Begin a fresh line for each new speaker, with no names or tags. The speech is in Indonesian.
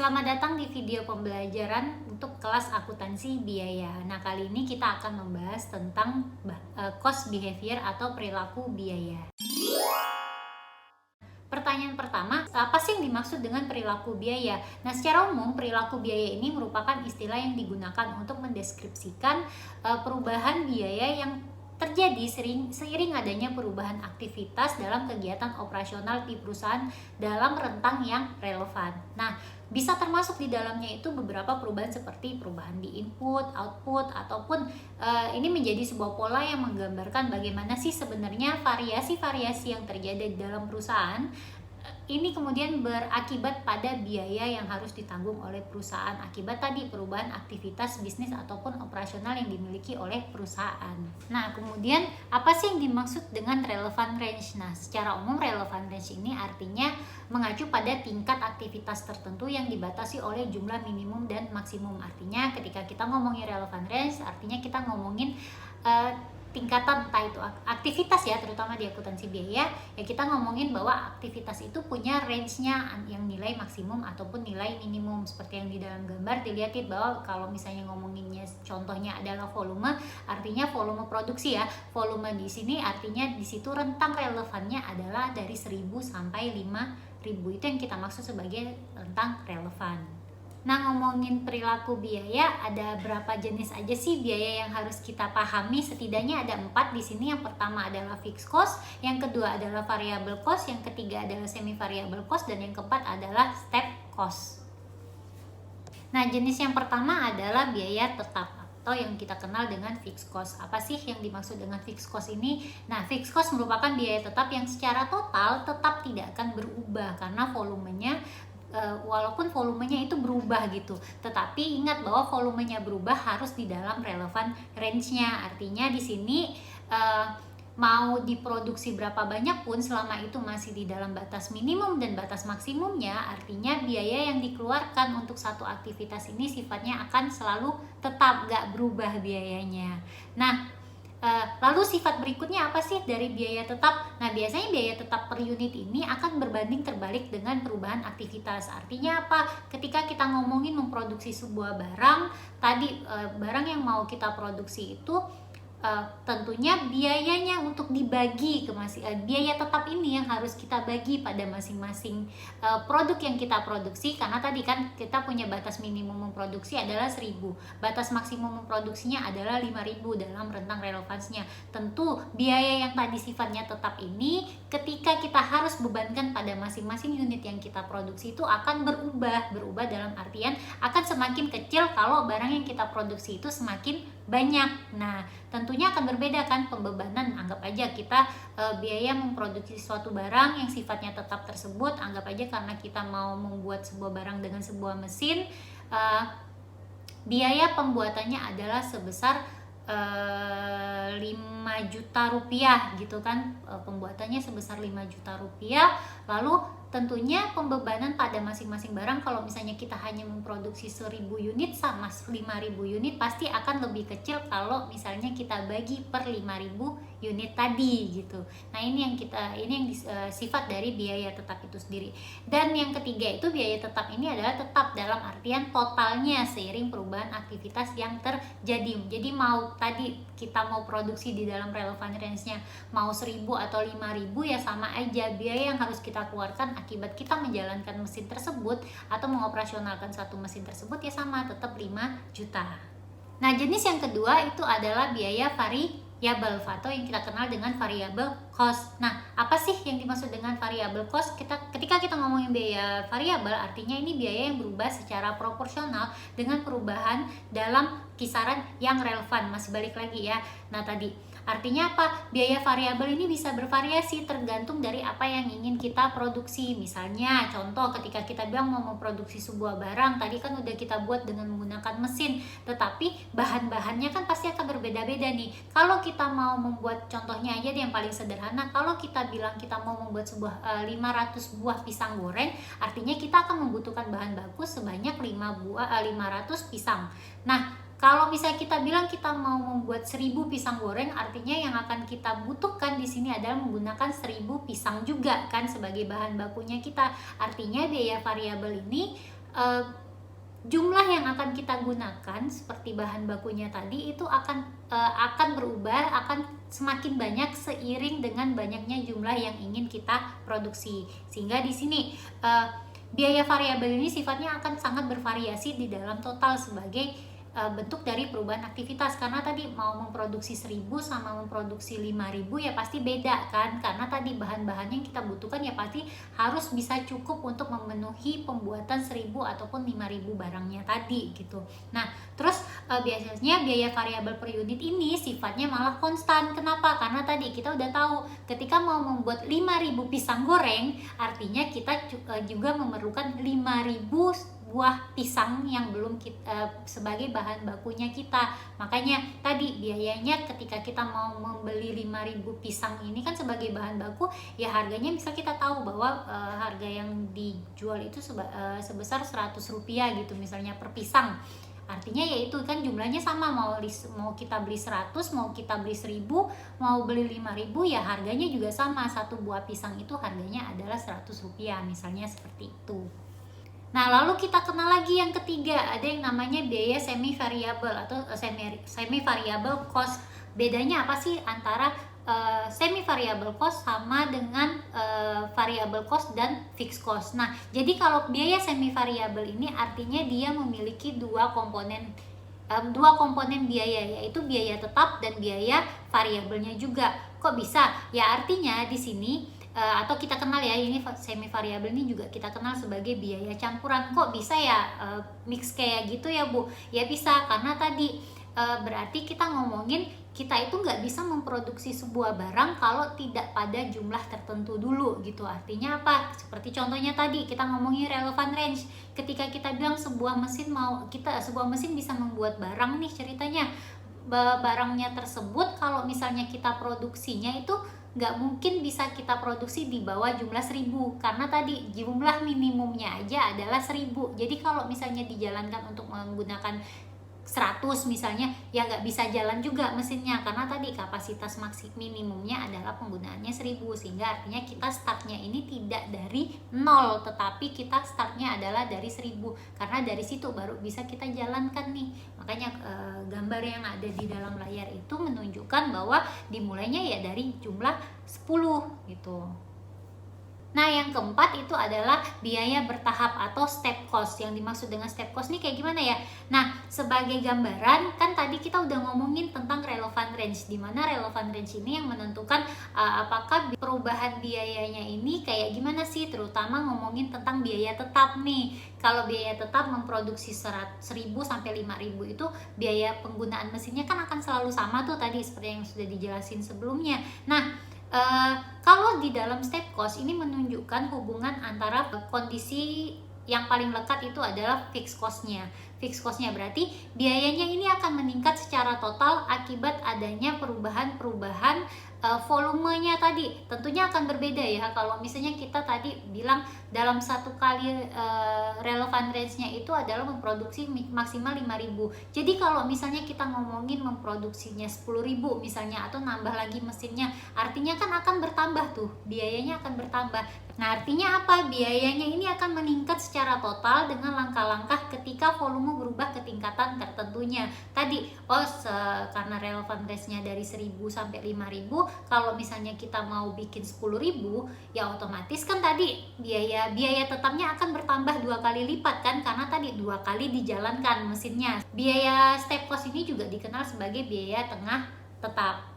Selamat datang di video pembelajaran untuk kelas akuntansi biaya. Nah, kali ini kita akan membahas tentang cost behavior atau perilaku biaya. Pertanyaan pertama, apa sih yang dimaksud dengan perilaku biaya? Nah, secara umum perilaku biaya ini merupakan istilah yang digunakan untuk mendeskripsikan perubahan biaya yang terjadi seiring adanya perubahan aktivitas dalam kegiatan operasional di perusahaan dalam rentang yang relevan. Nah, bisa termasuk di dalamnya itu beberapa perubahan seperti perubahan di input, output, ataupun ini menjadi sebuah pola yang menggambarkan bagaimana sih sebenarnya variasi-variasi yang terjadi di dalam perusahaan ini kemudian berakibat pada biaya yang harus ditanggung oleh perusahaan akibat tadi perubahan aktivitas bisnis ataupun operasional yang dimiliki oleh perusahaan. Nah, kemudian apa sih yang dimaksud dengan relevant range? Nah, secara umum relevant range ini artinya mengacu pada tingkat aktivitas tertentu yang dibatasi oleh jumlah minimum dan maksimum. Artinya ketika kita ngomongin relevant range, artinya kita ngomongin tingkatan entah itu aktivitas ya, terutama di akuntansi biaya ya, kita ngomongin bahwa aktivitas itu punya range-nya yang nilai maksimum ataupun nilai minimum. Seperti yang di dalam gambar dilihatin bahwa kalau misalnya ngomonginnya contohnya adalah volume, artinya volume produksi ya. Volume di sini artinya di situ rentang relevannya adalah dari 1000 sampai 5000. Itu yang kita maksud sebagai rentang relevan. Nah, ngomongin perilaku biaya, ada berapa jenis aja sih biaya yang harus kita pahami? Setidaknya ada 4 di sini. Yang pertama adalah fixed cost, yang kedua adalah variable cost, yang ketiga adalah semi variable cost, dan yang keempat adalah step cost. Nah, jenis yang pertama adalah biaya tetap atau yang kita kenal dengan fixed cost. Apa sih yang dimaksud dengan fixed cost ini? Nah, fixed cost merupakan biaya tetap yang secara total tetap tidak akan berubah karena volumenya walaupun volumenya itu berubah gitu, tetapi ingat bahwa volumenya berubah harus di dalam relevan range-nya. Artinya di sini mau diproduksi berapa banyak pun selama itu masih di dalam batas minimum dan batas maksimumnya, artinya biaya yang dikeluarkan untuk satu aktivitas ini sifatnya akan selalu tetap, gak berubah biayanya. Nah, lalu sifat berikutnya apa sih dari biaya tetap? Nah, biasanya biaya tetap per unit ini akan berbanding terbalik dengan perubahan aktivitas. Artinya apa? Ketika kita ngomongin memproduksi sebuah barang, tadi barang yang mau kita produksi itu tentunya biayanya untuk dibagi ke biaya tetap ini yang harus kita bagi pada masing-masing produk yang kita produksi, karena tadi kan kita punya batas minimum memproduksi adalah 1000, batas maksimum memproduksinya adalah 5000 dalam rentang relevansinya. Tentu biaya yang tadi sifatnya tetap ini ketika kita harus bebankan pada masing-masing unit yang kita produksi itu akan berubah dalam artian akan semakin kecil kalau barang yang kita produksi itu semakin banyak. Nah, tentunya akan berbeda kan pembebanan. Anggap aja kita biaya memproduksi suatu barang yang sifatnya tetap tersebut, anggap aja karena kita mau membuat sebuah barang dengan sebuah mesin, biaya pembuatannya adalah sebesar 5 juta rupiah gitu kan, pembuatannya sebesar 5 juta rupiah. Lalu tentunya pembebanan pada masing-masing barang kalau misalnya kita hanya memproduksi 1000 unit sama 5000 unit pasti akan lebih kecil kalau misalnya kita bagi per 5000 unit tadi gitu. Nah, ini yang sifat dari biaya tetap itu sendiri. Dan yang ketiga itu biaya tetap ini adalah tetap dalam artian totalnya seiring perubahan aktivitas yang terjadi. Jadi mau tadi kita mau produksi di dalam relevan range-nya mau 1000 atau 5000 ya sama aja, biaya yang harus kita keluarkan akibat kita menjalankan mesin tersebut atau mengoperasionalkan satu mesin tersebut ya sama, tetap 5 juta. Nah, jenis yang kedua itu adalah biaya variabel atau yang kita kenal dengan variable cost. Nah, apa sih yang dimaksud dengan variable cost? Ketika kita ngomongin biaya variabel, artinya ini biaya yang berubah secara proporsional dengan perubahan dalam kisaran yang relevan. Masih balik lagi ya. Nah, tadi artinya apa? Biaya variabel ini bisa bervariasi tergantung dari apa yang ingin kita produksi. Misalnya, contoh ketika kita bilang mau memproduksi sebuah barang, tadi kan udah kita buat dengan menggunakan mesin, tetapi bahan-bahannya kan pasti akan berbeda-beda nih. Kalau kita mau membuat, contohnya aja yang paling sederhana, kalau kita bilang kita mau membuat sebuah 500 buah pisang goreng, artinya kita akan membutuhkan bahan baku sebanyak 500 pisang. Nah, kalau misalnya kita bilang kita mau membuat 1000 pisang goreng, artinya yang akan kita butuhkan di sini adalah menggunakan 1000 pisang juga kan sebagai bahan bakunya kita. Artinya biaya variabel ini eh, jumlah yang akan kita gunakan seperti bahan bakunya tadi itu akan berubah, akan semakin banyak seiring dengan banyaknya jumlah yang ingin kita produksi. Sehingga di sini biaya variabel ini sifatnya akan sangat bervariasi di dalam total sebagai bentuk dari perubahan aktivitas. Karena tadi mau memproduksi 1000 sama memproduksi 5000 ya pasti beda kan, karena tadi bahan-bahan yang kita butuhkan ya pasti harus bisa cukup untuk memenuhi pembuatan 1000 ataupun 5000 barangnya tadi gitu. Nah terus biasanya biaya variabel per unit ini sifatnya malah konstan. Kenapa? Karena tadi kita udah tahu ketika mau membuat 5000 pisang goreng, artinya kita juga memerlukan 5000 buah pisang yang belum sebagai bahan bakunya kita. Makanya tadi biayanya ketika kita mau membeli 5000 pisang ini kan sebagai bahan baku ya harganya bisa kita tahu bahwa harga yang dijual itu sebesar 100 rupiah gitu misalnya per pisang. Artinya yaitu kan jumlahnya sama, mau kita beli 100, mau kita beli 1000, mau beli 5000 ya harganya juga sama. Satu buah pisang itu harganya adalah 100 rupiah misalnya seperti itu. Nah, lalu kita kenal lagi yang ketiga, ada yang namanya biaya semi variabel atau semi variabel cost. Bedanya apa sih antara semi variabel cost sama dengan variable cost dan fixed cost? Nah, jadi kalau biaya semi variabel ini artinya dia memiliki dua komponen biaya, yaitu biaya tetap dan biaya variabelnya juga. Kok bisa? Ya artinya di sini atau kita kenal ya, ini semi variabel ini juga kita kenal sebagai biaya campuran. Kok bisa ya mix kayak gitu ya Bu? Ya bisa, karena tadi berarti kita ngomongin kita itu nggak bisa memproduksi sebuah barang kalau tidak pada jumlah tertentu dulu gitu. Artinya apa? Seperti contohnya tadi kita ngomongin relevant range. Ketika kita bilang sebuah mesin bisa membuat barang nih, ceritanya barangnya tersebut kalau misalnya kita produksinya itu nggak mungkin bisa kita produksi di bawah jumlah 1000, karena tadi jumlah minimumnya aja adalah 1000. Jadi kalau misalnya dijalankan untuk menggunakan 100 misalnya ya nggak bisa jalan juga mesinnya, karena tadi kapasitas minimumnya adalah penggunaannya 1000, sehingga artinya kita startnya ini tidak dari 0 tetapi kita startnya adalah dari 1000, karena dari situ baru bisa kita jalankan nih. Makanya gambar yang ada di dalam layar itu menunjukkan bahwa dimulainya ya dari jumlah 10 gitu. Nah, yang keempat itu adalah biaya bertahap atau step cost. Yang dimaksud dengan step cost ini kayak gimana ya? Nah, sebagai gambaran kan tadi kita udah ngomongin tentang relevant range, di mana relevant range ini yang menentukan apakah perubahan biayanya ini kayak gimana sih, terutama ngomongin tentang biaya tetap nih. Kalau biaya tetap memproduksi 1000 sampai 5000 itu biaya penggunaan mesinnya kan akan selalu sama tuh tadi seperti yang sudah dijelasin sebelumnya. Nah, kalau di dalam step cost ini menunjukkan hubungan antara kondisi yang paling lekat itu adalah fixed cost-nya. Fixed cost-nya berarti biayanya ini akan meningkat secara total akibat adanya perubahan volumenya tadi. Tentunya akan berbeda ya. Kalau misalnya kita tadi bilang dalam satu kali relevant range-nya itu adalah memproduksi maksimal 5000. Jadi kalau misalnya kita ngomongin memproduksinya 10000 misalnya, atau nambah lagi mesinnya, artinya kan akan bertambah tuh, biayanya akan bertambah. Nah, artinya apa? Biayanya ini akan meningkat secara total dengan langkah-langkah ketika volume berubah ke tingkatan tertentunya. Tadi, karena relevant range-nya dari 1000 sampai 5000, kalau misalnya kita mau bikin 10.000, ya otomatis kan tadi biaya tetapnya akan bertambah 2 kali lipat kan, karena tadi 2 kali dijalankan mesinnya. Biaya step cost ini juga dikenal sebagai biaya tengah tetap.